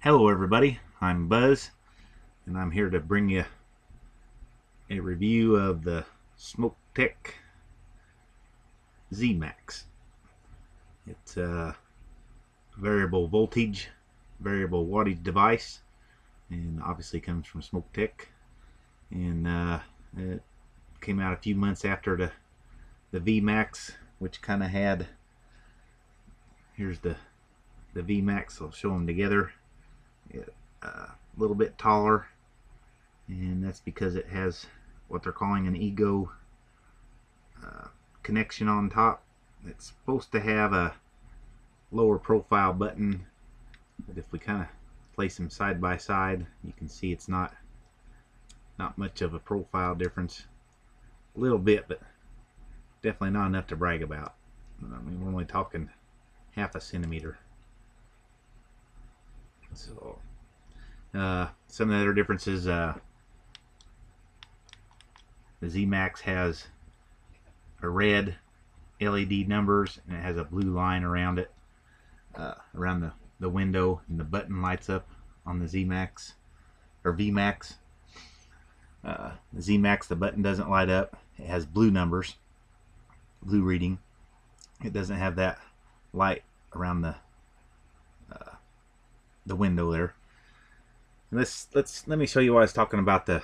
Hello everybody, I'm Buzz and I'm here to bring you a review of the SmokTeks ZMAX. It's a variable voltage, variable wattage device, and obviously comes from SmokTeks, and it came out a few months after the VMAX, which kind of had, here's the VMAX, I'll show them together. A little bit taller, and that's because it has what they're calling an ego connection on top. It's supposed to have a lower profile button, but if we kind of place them side by side, you can see it's not much of a profile difference. A little bit, but definitely not enough to brag about. I mean, we're only talking half a centimeter. So some of the other differences, the ZMAX has a red LED numbers, and it has a blue line around it, around the window, and the button lights up on the ZMAX or VMAX. The ZMAX, the button doesn't light up. It has blue numbers, blue reading. It doesn't have that light around the window there. And let me show you why I was talking about the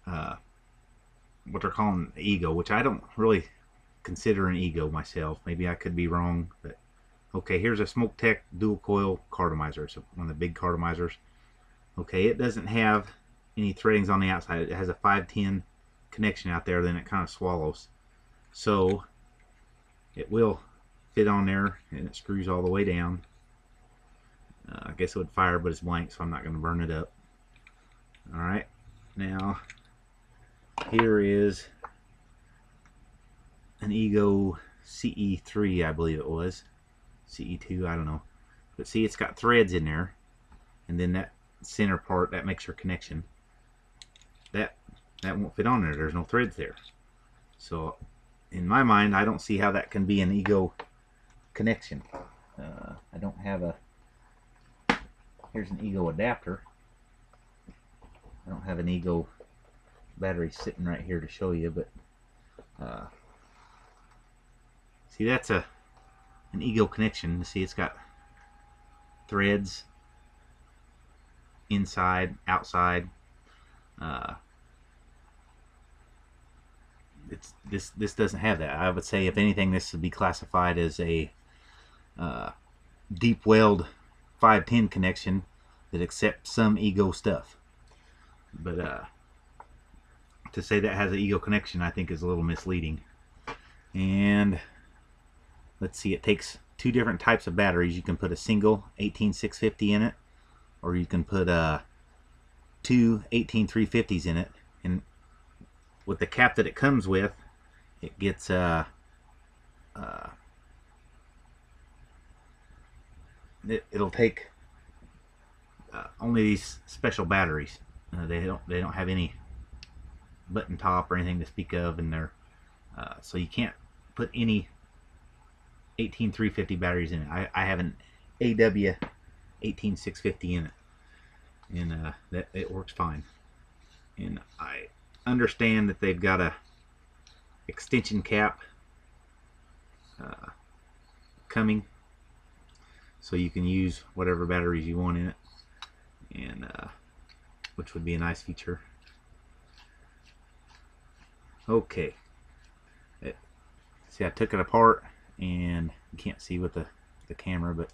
what they're calling the ego, which I don't really consider an ego myself. Maybe I could be wrong, but okay, here's a SmokTeks dual coil cartomizer. It's one of the big cartomizers. Okay, it doesn't have any threadings on the outside. It has a 510 connection out there, then it kind of swallows. So it will fit on there, and it screws all the way down. I guess it would fire, but it's blank, so I'm not going to burn it up. Alright, now here is an Ego CE3, I believe it was. CE2, I don't know. But see, it's got threads in there, and then that center part, that makes your connection. That won't fit on there. There's no threads there. So, in my mind, I don't see how that can be an Ego connection. I don't have a... Here's an Ego adapter. I don't have an Ego battery sitting right here to show you, but see, that's an Ego connection. See, it's got threads inside, outside. This doesn't have that. I would say, if anything, this would be classified as a deep weld 510 connection that accepts some Ego stuff. But to say that has an Ego connection, I think, is a little misleading. And let's see, it takes two different types of batteries. You can put a single 18650 in it, or you can put two 18350s in it. And with the cap that it comes with, it gets it'll take only these special batteries. They don't have any button top or anything to speak of in there, so you can't put any 18350 batteries in it. I have an AW 18650 in it, and that it works fine. And I understand that they've got a extension cap coming, so you can use whatever batteries you want in it, and which would be a nice feature. Okay, see, I took it apart, and you can't see with the camera, but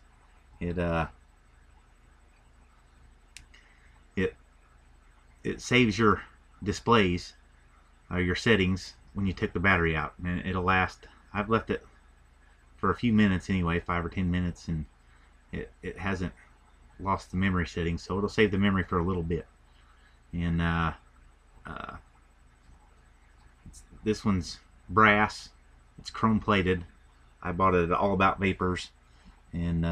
it saves your displays, your settings, when you took the battery out, and it'll last. I've left it for a few minutes anyway, 5 or 10 minutes, and it hasn't lost the memory settings, so it'll save the memory for a little bit. And this one's brass, it's chrome plated. I bought it at All About Vapors, and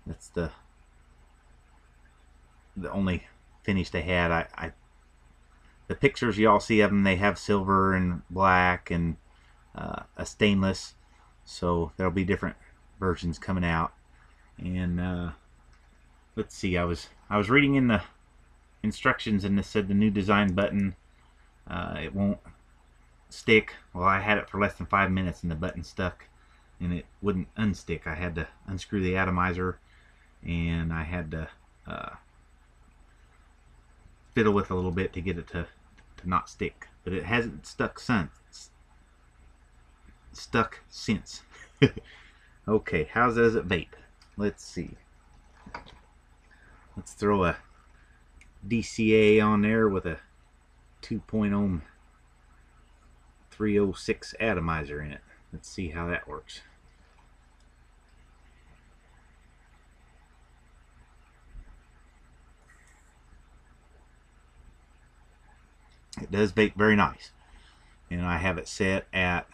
that's the only finish they had. The pictures y'all see of them, they have silver and black and a stainless, so there'll be different versions coming out. And let's see, I was reading in the instructions, and it said the new design button, it won't stick. Well, I had it for less than 5 minutes and the button stuck and it wouldn't unstick. I had to unscrew the atomizer, and I had to fiddle with it a little bit to get it to not stick, but it hasn't stuck since. Okay, how does it vape? Let's see. Let's throw a DCA on there with a 2.0 ohm 306 atomizer in it. Let's see how that works. It does vape very nice, and I have it set at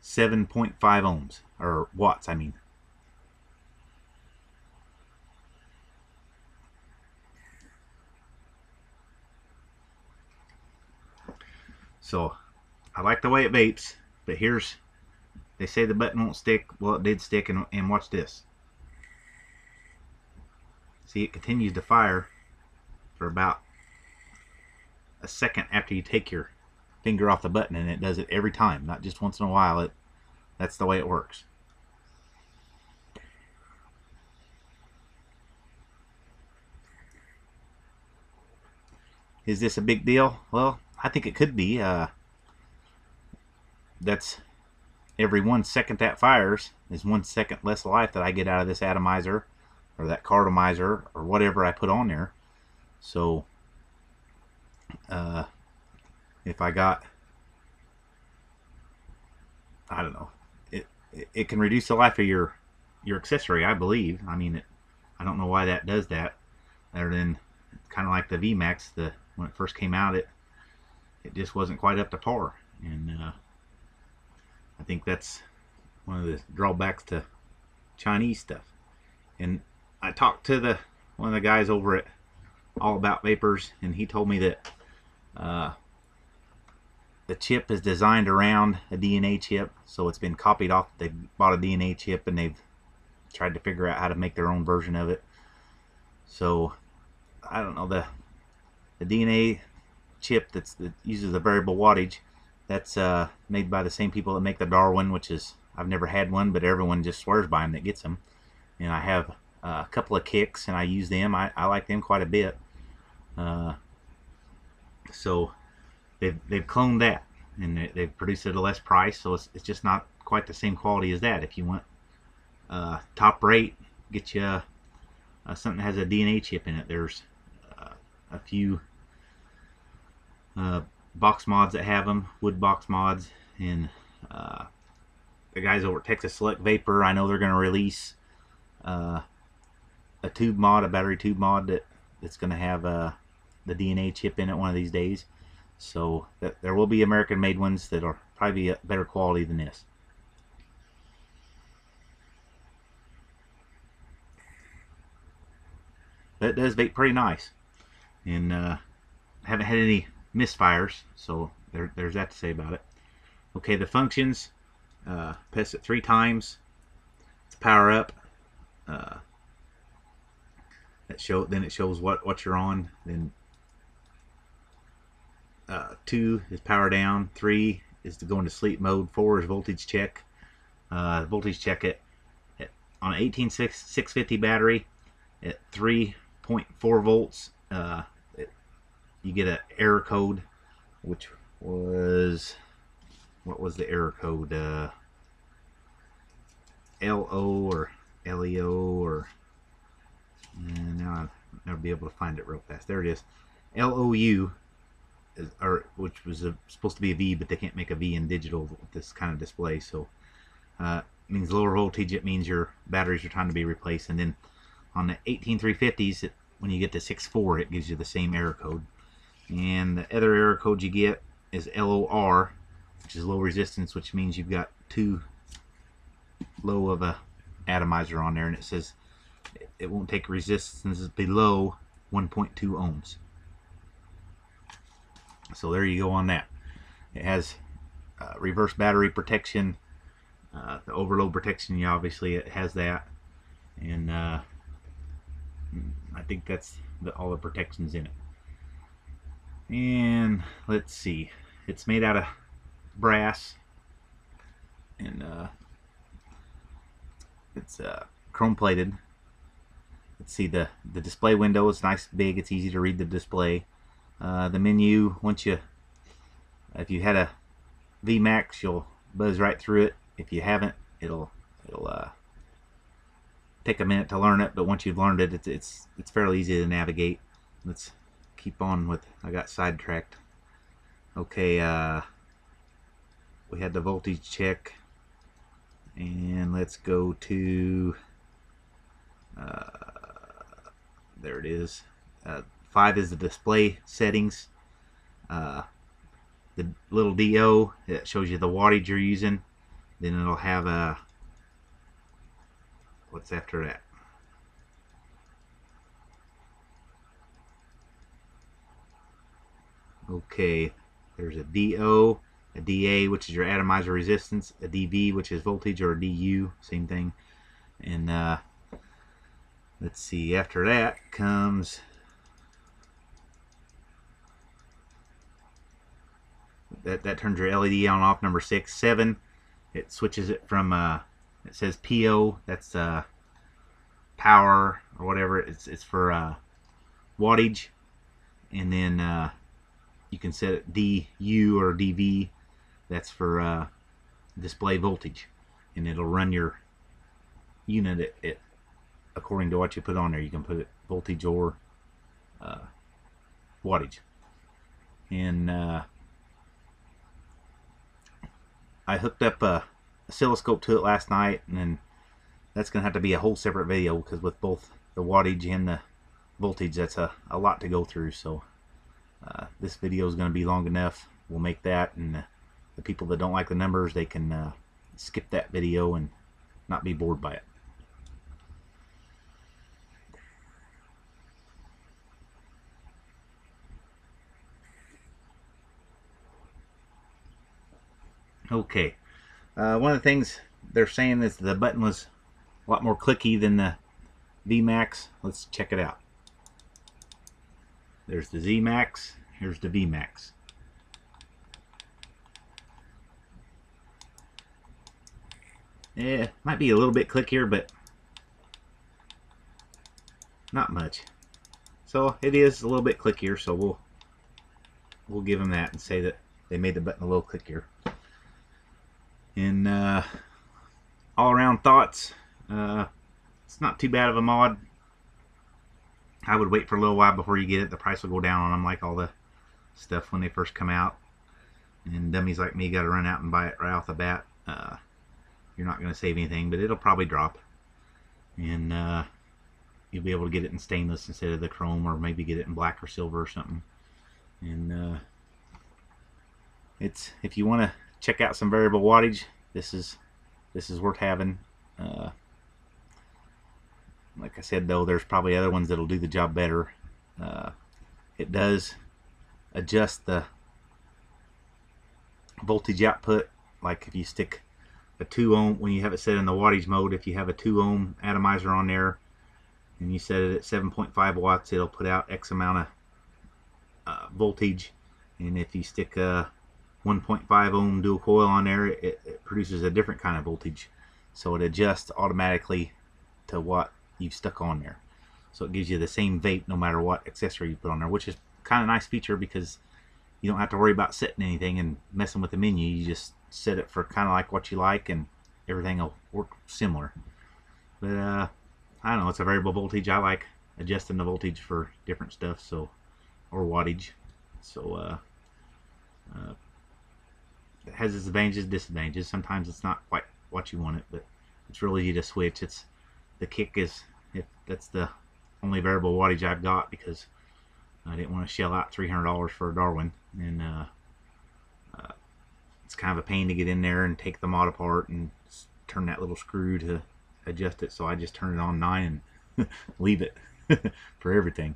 7.5 ohms, or watts I mean. So I like the way it vapes, but here's, they say the button won't stick. Well, it did stick, and watch this. See, it continues to fire for about a second after you take your finger off the button, and it does it every time, not just once in a while. That's the way it works. Is this a big deal? Well, I think it could be. That's every 1 second that fires is 1 second less life that I get out of this atomizer or that cartomizer or whatever I put on there. So if I got, I don't know, it can reduce the life of your accessory, I believe. I mean, I don't know why that does that, other than kind of like the ZMAX, when it first came out, it just wasn't quite up to par, and I think that's one of the drawbacks to Chinese stuff. And I talked to one of the guys over at All About Vapors, and he told me that the chip is designed around a DNA chip, so it's been copied off. They bought a DNA chip and they've tried to figure out how to make their own version of it. So I don't know, the DNA chip that uses a variable wattage, that's made by the same people that make the Darwin, which is, I've never had one, but everyone just swears by them that gets them. And I have a couple of Kicks, and I use them. I like them quite a bit. So they've cloned that, and they've produced it at a less price, so it's just not quite the same quality as that. If you want top rate, get you something that has a DNA chip in it. There's a few box mods that have them, wood box mods, and the guys over at Texas Select Vapor, I know they're going to release a tube mod, a battery tube mod that's going to have the DNA chip in it one of these days. So there will be American made ones that are probably a better quality than this. But it does vape pretty nice, and haven't had any misfires, so there's that to say about it. Okay, the functions, press it 3 times to power up. Then it shows what you're on. Then 2 is power down, 3 is to go into sleep mode, 4 is voltage check. Voltage check it on an 18650 battery at 3.4 volts. You get an error code, which was, what was the error code? LO or LEO, or now I'll never be able to find it real fast. There it is. LOU, which was supposed to be a V, but they can't make a V in digital with this kind of display. So it means lower voltage. It means your batteries are trying to be replaced. And then on the 18350s, when you get to 6.4, it gives you the same error code. And the other error code you get is LOR, which is low resistance, which means you've got too low of a atomizer on there, and it says it won't take resistance below 1.2 ohms. So there you go on that. It has reverse battery protection, the overload protection. Yeah, obviously it has that, and I think that's all the protections in it. And let's see, it's made out of brass, and it's chrome plated. Let's see, the display window is nice, big. It's easy to read the display. The menu, if you had a ZMAX, you'll buzz right through it. If you haven't, it'll take a minute to learn it, but once you've learned it, it's fairly easy to navigate. Let's keep on with, I got sidetracked. Okay, we had the voltage check, and let's go to there it is. 5 is the display settings. The little DO that shows you the wattage you're using. Then it'll have a, what's after that? Okay, there's a DO, a DA, which is your atomizer resistance, a DV, which is voltage, or a DU, same thing. And let's see, after that comes that turns your LED on off. Number 6. 7, it switches it from it says PO, that's power or whatever. It's for wattage, and then you can set it DU or DV, that's for display voltage, and it'll run your unit at according to what you put on there. You can put it voltage or wattage. And I hooked up a oscilloscope to it last night, and then that's gonna have to be a whole separate video, because with both the wattage and the voltage, that's a lot to go through. So this video is going to be long enough. We'll make that, and the people that don't like the numbers, they can skip that video and not be bored by it. Okay, one of the things they're saying is the button was a lot more clicky than the VMAX. Let's check it out. There's the ZMAX, here's the VMAX. Yeah, might be a little bit clickier, but not much. So it is a little bit clickier, so we'll give them that and say that they made the button a little clickier. And all around thoughts, it's not too bad of a mod. I would wait for a little while before you get it. The price will go down on them, like all the stuff when they first come out. And dummies like me got to run out and buy it right off the bat. You're not going to save anything, but it'll probably drop. And you'll be able to get it in stainless instead of the chrome, or maybe get it in black or silver or something. And if you want to check out some variable wattage, this is worth having. Like I said, though, there's probably other ones that'll do the job better. It does adjust the voltage output. Like if you stick a 2 ohm, when you have it set in the wattage mode, if you have a 2 ohm atomizer on there and you set it at 7.5 watts, it'll put out X amount of voltage. And if you stick a 1.5 ohm dual coil on there, it produces a different kind of voltage. So it adjusts automatically to what you've stuck on there. So it gives you the same vape no matter what accessory you put on there, which is kind of a nice feature, because you don't have to worry about setting anything and messing with the menu. You just set it for kind of like what you like, and everything will work similar. But I don't know, it's a variable voltage. I like adjusting the voltage for different stuff, so, or wattage. So it has its advantages, disadvantages. Sometimes it's not quite what you want it, but it's really easy to switch. It's the kick is, if that's the only variable wattage I've got, because I didn't want to shell out $300 for a Darwin, and it's kind of a pain to get in there and take the mod apart and turn that little screw to adjust it. So I just turn it on 9 and leave it for everything.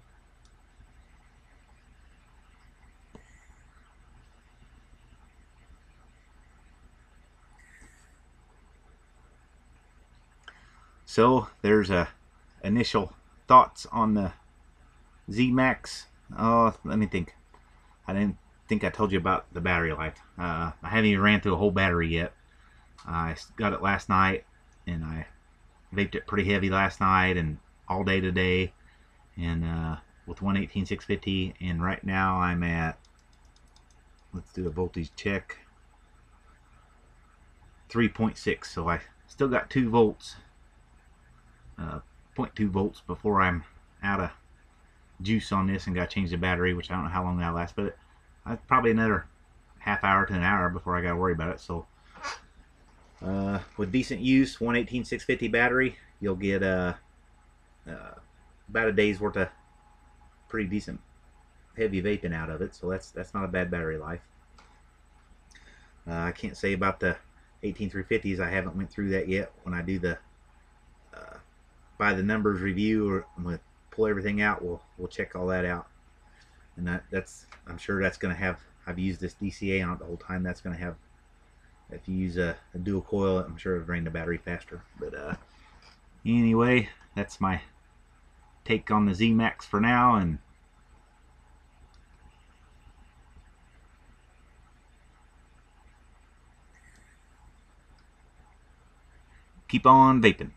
So there's a initial thoughts on the ZMAX. Oh, let me think. I didn't think I told you about the battery life. I haven't even ran through a whole battery yet. I got it last night, and I vaped it pretty heavy last night and all day today, and with 118/650. And right now I'm at, let's do a voltage check, 3.6. So I still got 2 volts, 0.2 volts before I'm out of juice on this and got to change the battery, which I don't know how long that lasts, but probably another half hour to an hour before I got to worry about it. So with decent use, 118/650 battery, you'll get about a day's worth of pretty decent heavy vaping out of it. So that's not a bad battery life. I can't say about the 18350s. I haven't went through that yet. When I do the by the numbers review, or I'm gonna pull everything out, we'll check all that out. And that's I'm sure that's gonna have, I've used this DCA on it the whole time. That's gonna have, if you use a dual coil, I'm sure it'll drain the battery faster. But anyway, that's my take on the ZMAX for now, and keep on vaping.